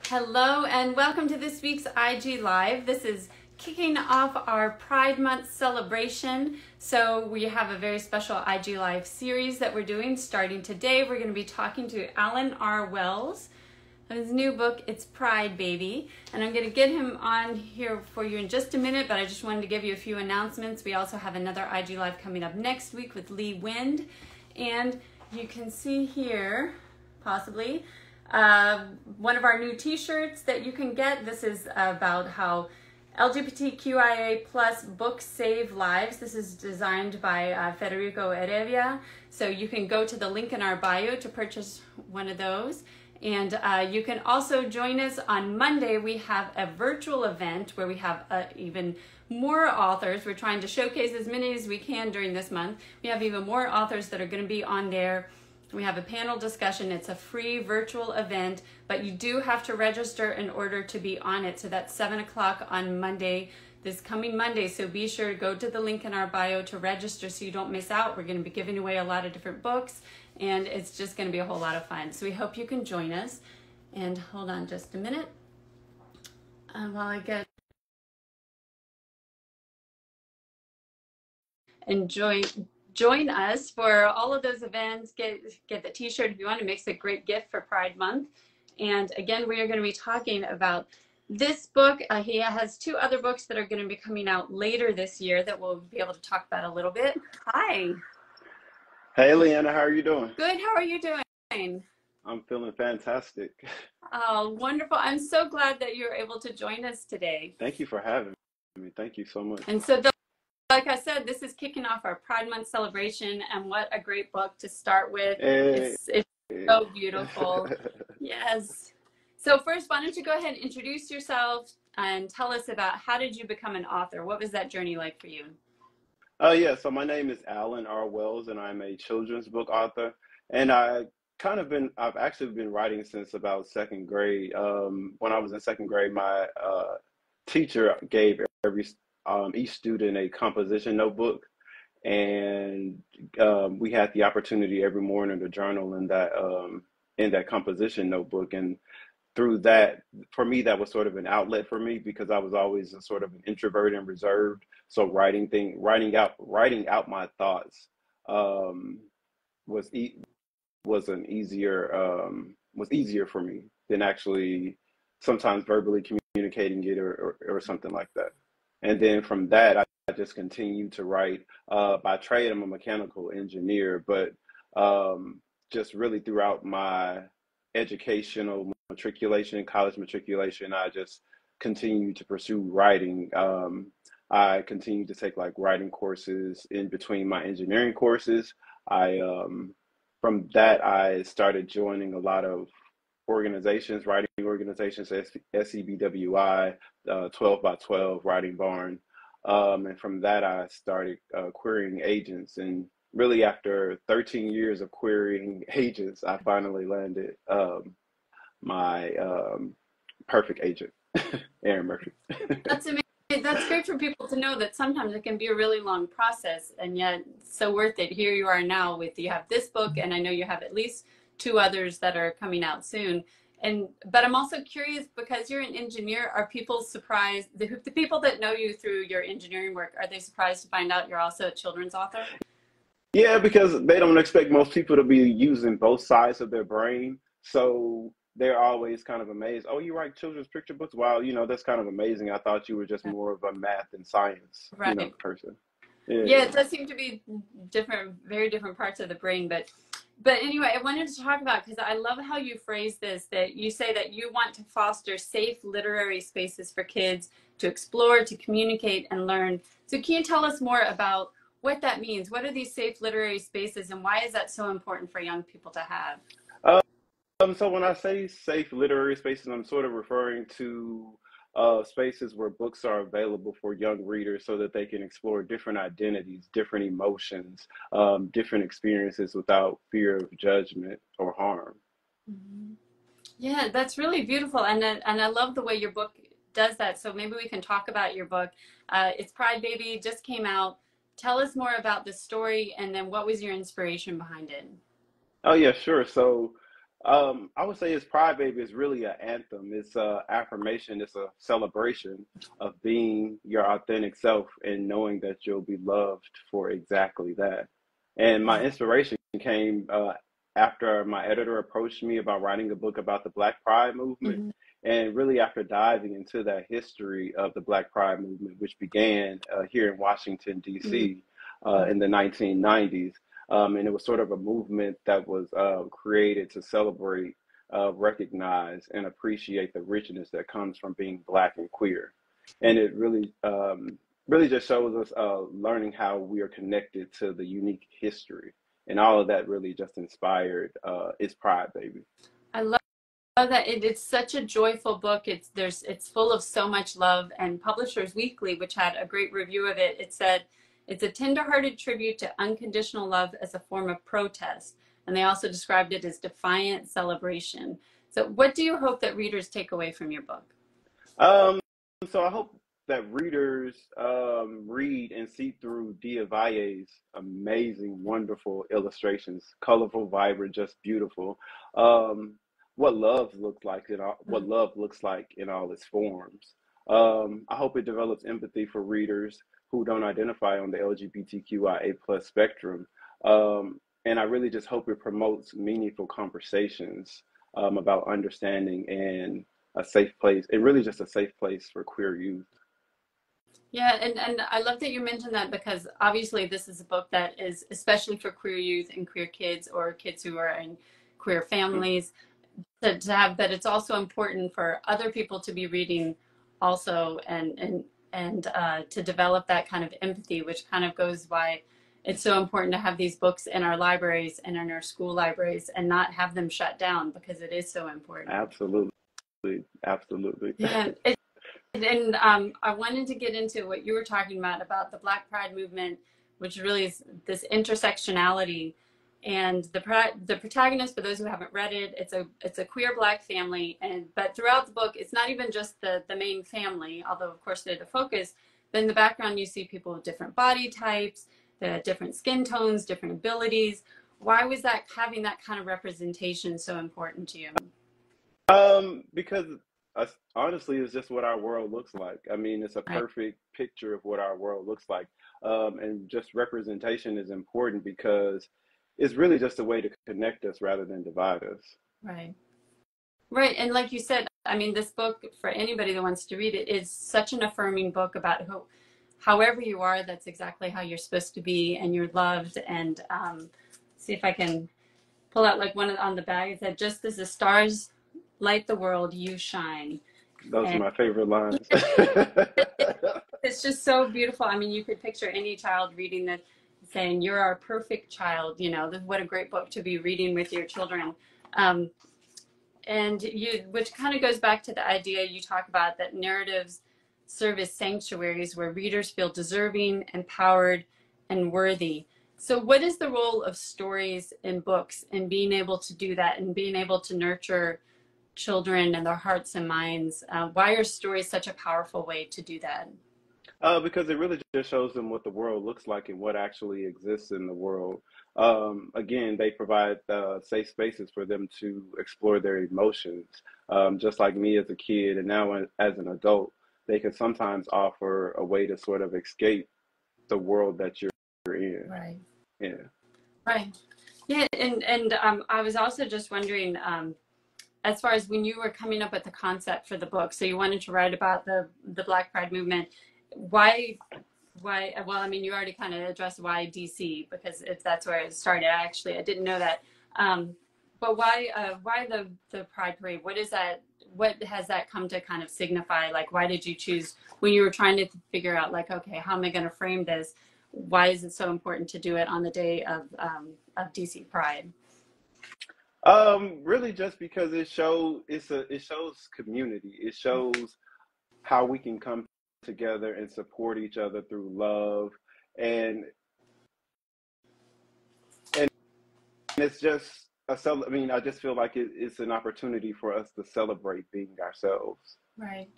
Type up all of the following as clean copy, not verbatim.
Hello and welcome to this week's IG Live. This is kicking off our Pride Month celebration. So we have a very special IG Live series that we're doing starting today. We're going to be talking to Alan R. Wells. His new book, It's Pride, Baby. And I'm going to get him on here for you in just a minute, but I just wanted to give you a few announcements. We also have another IG Live coming up next week with Lee Wind. And you can see here, possibly, one of our new t-shirts that you can get. This is about how LGBTQIA plus books save lives. This is designed by Federico Heredia. So you can go to the link in our bio to purchase one of those. And you can also join us on Monday. We have a virtual event where we have even more authors. We're trying to showcase as many as we can during this month. We have even more authors that are going to be on there. We have a panel discussion. It's a free virtual event, but you do have to register in order to be on it. So that's 7 o'clock on Monday, this coming Monday. So be sure to go to the link in our bio to register so you don't miss out. We're going to be giving away a lot of different books, and it's just going to be a whole lot of fun. So we hope you can join us. And hold on just a minute while I get join us for all of those events. Get the t-shirt if you want. It makes a great gift for Pride Month. And again, we are going to be talking about this book. He has two other books that are going to be coming out later this year that we'll be able to talk about a little bit. Hi. Hey, Leanna, how are you doing? Good. How are you doing? I'm feeling fantastic. Oh, wonderful. I'm so glad that you're able to join us today. Thank you for having me. Thank you so much. And so like I said, this is kicking off our Pride Month celebration, and what a great book to start with. Hey. It's so beautiful. Yes. So first, why don't you go ahead and introduce yourself and tell us about how did you become an author? What was that journey like for you? Yeah, so my name is Alan R. Wells, and I'm a children's book author. And I've actually been writing since about second grade. When I was in second grade, my teacher gave each student a composition notebook, and we had the opportunity every morning to journal in that composition notebook. And through that, for me, that was sort of an outlet for me because I was always a sort of an introvert and reserved. So writing out my thoughts was easier for me than actually sometimes verbally communicating it or something like that. And then from that, I just continued to write. By trade, I'm a mechanical engineer, but just really throughout my educational matriculation, college matriculation, I just continued to pursue writing. I continued to take like writing courses in between my engineering courses. From that, I started joining a lot of organizations, writing organizations, SEBWI, 12 by 12, Writing Barn. And from that, I started querying agents. And really, after 13 years of querying agents, I finally landed my perfect agent, Aaron Murphy. That's amazing. That's great for people to know that sometimes it can be a really long process, and yet so worth it. Here you are now you have this book, and I know you have at least two others that are coming out soon. But I'm also curious, because you're an engineer, are people surprised, the people that know you through your engineering work, are they surprised to find out you're also a children's author? Yeah, because they don't expect most people to be using both sides of their brain. So they're always kind of amazed. Oh, you write children's picture books? Wow, that's kind of amazing. I thought you were just more of a math and science person. Yeah, it does seem to be very different parts of the brain. But anyway, I wanted to talk about, because I love how you phrase this, that you say that you want to foster safe literary spaces for kids to explore, to communicate, and learn. So can you tell us more about what that means? What are these safe literary spaces, and why is that so important for young people to have? So when I say safe literary spaces, I'm sort of referring to spaces where books are available for young readers so that they can explore different identities, different emotions, different experiences without fear of judgment or harm. Mm-hmm. Yeah, that's really beautiful. And I love the way your book does that. So maybe we can talk about your book. It's Pride, Baby, just came out. Tell us more about the story, and then what was your inspiration behind it? Oh, yeah, sure. So I would say it's Pride Baby is really an anthem. It's a affirmation. It's a celebration of being your authentic self and knowing that you'll be loved for exactly that. And my inspiration came after my editor approached me about writing a book about the Black Pride movement. Mhm. And really, after diving into that history of the Black Pride movement, which began here in Washington, D.C. In the 1990s. And it was sort of a movement that was created to celebrate, recognize, and appreciate the richness that comes from being Black and queer. And it really just shows us learning how we are connected to the unique history. And all of that really just inspired It's Pride Baby. I love that it's such a joyful book. It's full of so much love. And Publishers Weekly, which had a great review of it, it said it's a tenderhearted tribute to unconditional love as a form of protest. And they also described it as defiant celebration. So what do you hope that readers take away from your book? So I hope that readers read and see through Valle's amazing, wonderful illustrations, colorful, vibrant, just beautiful. What love looks like what love looks like in all its forms. I hope it develops empathy for readers who don't identify on the LGBTQIA plus spectrum. And I really just hope it promotes meaningful conversations about understanding and a safe place, and really just a safe place for queer youth. Yeah, and I love that you mentioned that, because obviously this is a book that is especially for queer youth and queer kids, or kids who are in queer families, to have, but it's also important for other people to be reading also, and to develop that kind of empathy, which kind of goes why it's so important to have these books in our libraries and in our school libraries and not have them shut down, because it is so important. Absolutely. Absolutely. Yeah. And I wanted to get into what you were talking about the Black Pride movement, which really is this intersectionality. And the protagonist, for those who haven't read it, it's a queer Black family, but throughout the book, it's not even just the main family, although of course they're the focus. But in the background, you see people with different body types, the different skin tones, different abilities. Why was that, having that kind of representation, so important to you? Because honestly, it's just what our world looks like. I mean, it's a perfect picture of what our world looks like. And just representation is important because it's really just a way to connect us rather than divide us. Right. Right. And like you said, I mean, this book, for anybody that wants to read it, is such an affirming book about however you are, that's exactly how you're supposed to be, and you're loved. And see if I can pull out like one on the bag. It said, just as the stars light the world, you shine. Those are my favorite lines. It's just so beautiful. I mean, you could picture any child reading this saying, you're our perfect child. You know, what a great book to be reading with your children. And which kind of goes back to the idea you talk about, that narratives serve as sanctuaries where readers feel deserving, empowered, and worthy. So what is the role of stories in books, and being able to do that, and being able to nurture children and their hearts and minds? Why are stories such a powerful way to do that? Because it really just shows them what the world looks like and what actually exists in the world. Again, they provide safe spaces for them to explore their emotions. Just like me as a kid, and now as an adult, they can sometimes offer a way to sort of escape the world that you're in. Right. Yeah. Right. Yeah. And I was also just wondering, as far as when you were coming up with the concept for the book, so you wanted to write about the Black Pride movement. Why, well, I mean, you already kind of addressed why DC, because if that's where it started. I didn't know that. But why the Pride Parade? What is that? What has that come to kind of signify? Like, why did you choose, when you were trying to figure out, like, okay, how am I going to frame this? Why is it so important to do it on the day of DC Pride? Really just because it shows community. It shows how we can come together and support each other through love, and it's just I mean, I just feel like it's an opportunity for us to celebrate being ourselves. Right.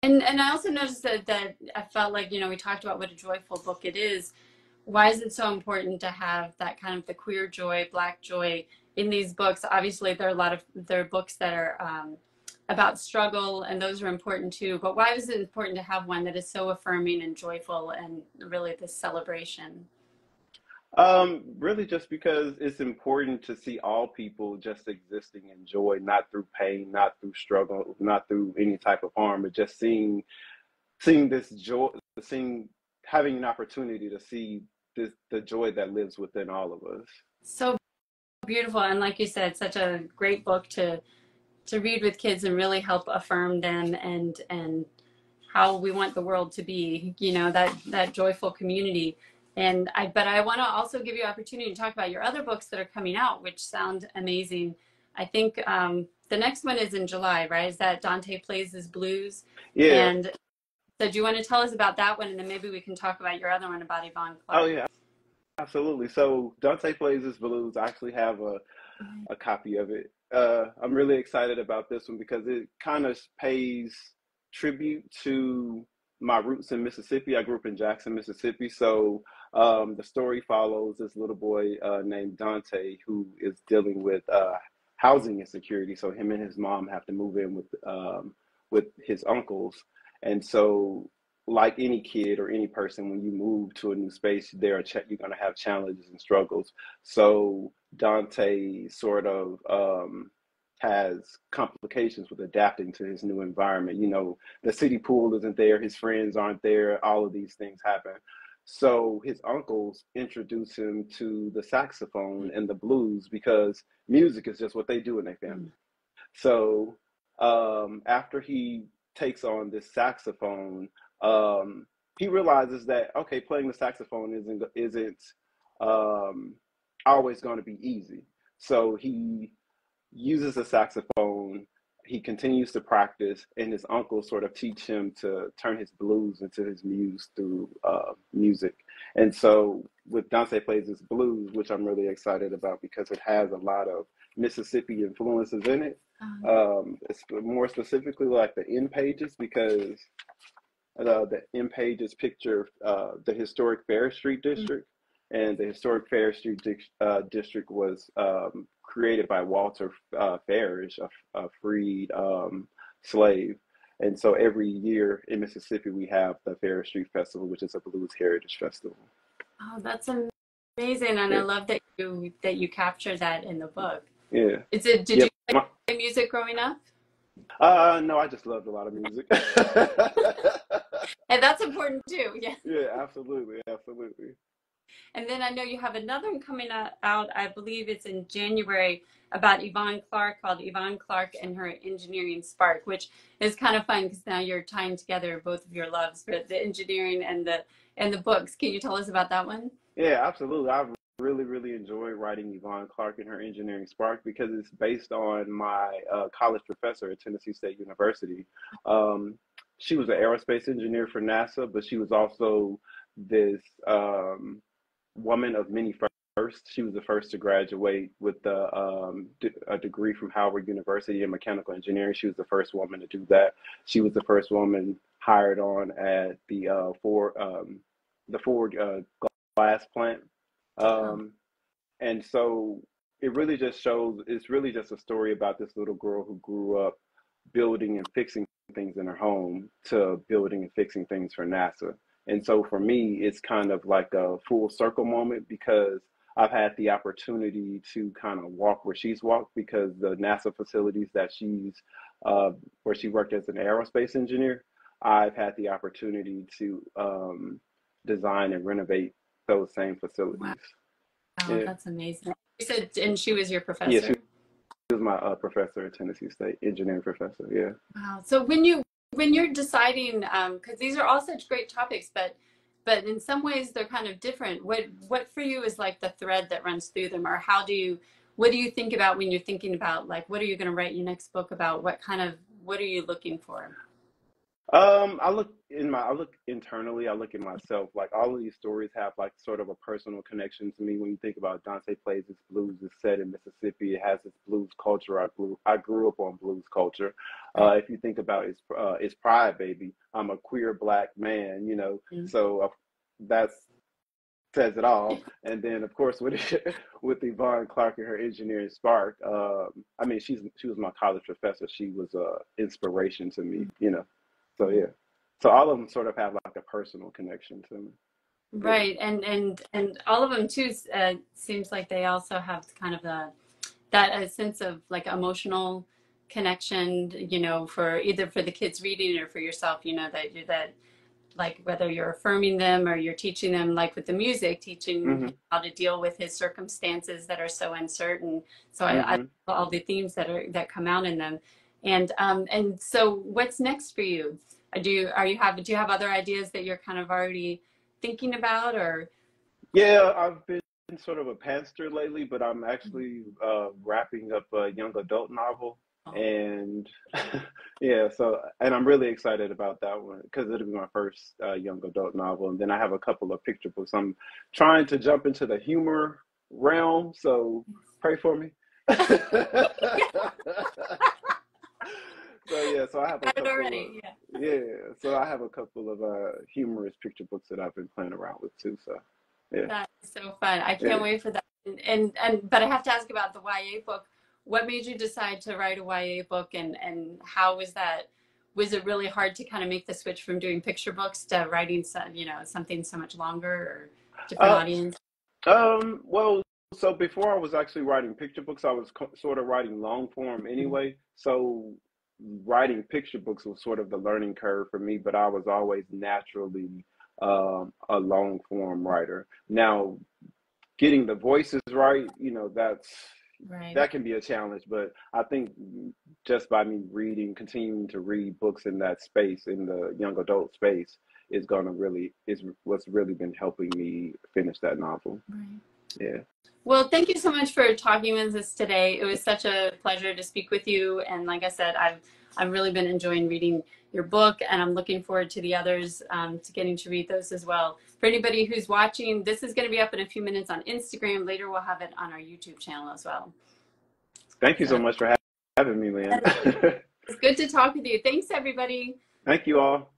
And I also noticed that I felt like, you know, we talked about what a joyful book it is. Why is it so important to have that kind of the queer joy, Black joy in these books, obviously there are books that are about struggle, and those are important too. But why is it important to have one that is so affirming and joyful and really this celebration? Really just because it's important to see all people just existing in joy, not through pain, not through struggle, not through any type of harm, but just seeing this joy, seeing having an opportunity to see the joy that lives within all of us. So beautiful, and like you said, such a great book to read with kids and really help affirm them and how we want the world to be, you know, that joyful community. But I want to also give you an opportunity to talk about your other books that are coming out, which sound amazing. I think the next one is in July, right? Is that Danté Plays His Blues? Yeah. And so do you want to tell us about that one, and then maybe we can talk about your other one about Yvonne Clark? Oh yeah, absolutely. So Danté Plays His Blues. I actually have a copy of it. I'm really excited about this one because it kind of pays tribute to my roots in Mississippi. I grew up in Jackson, Mississippi. So the story follows this little boy named Dante who is dealing with housing insecurity. So him and his mom have to move in with his uncles. And so like any kid or any person, when you move to a new space, you're going to have challenges and struggles. So Dante sort of has complications with adapting to his new environment. You know, the city pool isn't there, his friends aren't there, all of these things happen. So his uncles introduce him to the saxophone and the blues because music is just what they do in their family. So after he takes on this saxophone, he realizes that okay, playing the saxophone isn't always going to be easy. So he uses the saxophone. He continues to practice, and his uncle sort of teach him to turn his blues into his muse through music. And so with Danté Plays His Blues, which I'm really excited about because it has a lot of Mississippi influences in it. It's more specifically like the end pages because the end pages picture the historic Fair Street district, and the historic Fair Street district was created by Walter Farish, a freed slave. And so every year in Mississippi, we have the Fair Street Festival, which is a blues heritage festival. Oh, that's amazing, and I love that you captured that in the book. Yeah. Did you play music growing up? No, I just loved a lot of music. And that's important too. Yeah. Yeah, absolutely, absolutely. And then I know you have another one coming out, I believe it's in January, about Yvonne Clark, called Yvonne Clark and Her Engineering Spark, which is kind of fun because now you're tying together both of your loves, but the engineering and the books. Can you tell us about that one? Yeah, absolutely. I really enjoy writing Yvonne Clark and Her Engineering Spark because it's based on my college professor at Tennessee State University. She was an aerospace engineer for NASA, but she was also this woman of many firsts. She was the first to graduate with a degree from Howard University in mechanical engineering. She was the first woman to do that. She was the first woman hired on at the Ford glass plant. And so it really just shows, it's really just a story about this little girl who grew up building and fixing things in her home to building and fixing things for NASA. And so for me, it's kind of like a full circle moment because I've had the opportunity to kind of walk where she's walked because the NASA facilities that where she worked as an aerospace engineer, I've had the opportunity to design and renovate those same facilities. Wow, yeah. That's amazing. You said, and she was your professor? Yeah, she was my professor at Tennessee State, engineering professor, yeah. Wow. So when you're deciding, because these are all such great topics, but in some ways they're kind of different. What for you is like the thread that runs through them, or what do you think about when you're thinking about like what are you going to write your next book about? What are you looking for? I look internally, I look at myself. Like all of these stories have like sort of a personal connection to me. When you think about Danté Plays His Blues, it's set in Mississippi. It has its blues culture. I grew up on blues culture. If you think about its Pride Baby, I'm a queer Black man, you know. So that's says it all. And then, of course, with with Yvonne Clark and her engineering spark, I mean, she was my college professor. She was a inspiration to me, you know. So yeah, so all of them sort of have like a personal connection to me. Yeah. Right, and all of them too seems like they also have kind of that a sense of like emotional connection, you know, for either for the kids reading or for yourself, you know, that like whether you're affirming them or you're teaching them, like with the music, teaching him how to deal with his circumstances that are so uncertain. So I all the themes that come out in them, and so what's next for you? Do you have other ideas that you're kind of already thinking about, or? Yeah, I've been sort of a pastor lately, but I'm actually wrapping up a young adult novel. And yeah, so, and I'm really excited about that one because it'll be my first young adult novel. And then I have a couple of picture books. I'm trying to jump into the humor realm, so pray for me. So yeah, so I have a couple already, so I have a couple of humorous picture books that I've been playing around with too. So yeah, that's so fun. I can't wait for that. And but I have to ask about the YA book. What made you decide to write a YA book, and how was that? Was it really hard to kind of make the switch from doing picture books to writing some, you know, something so much longer or different audience? Well, so before I was actually writing picture books, I was sort of writing long form anyway. So writing picture books was sort of the learning curve for me, but I was always naturally a long form writer. Now, getting the voices right, you know, that can be a challenge, but I think just by me continuing to read books in that space, in the young adult space, is what's really been helping me finish that novel. Right. Yeah. Well, thank you so much for talking with us today. It was such a pleasure to speak with you. And like I said, I've really been enjoying reading your book, and I'm looking forward to the others, to getting to read those as well. For anybody who's watching, this is going to be up in a few minutes on Instagram. Later, we'll have it on our YouTube channel as well. Thank you so much for having me, Lynn. It's good to talk with you. Thanks, everybody. Thank you all.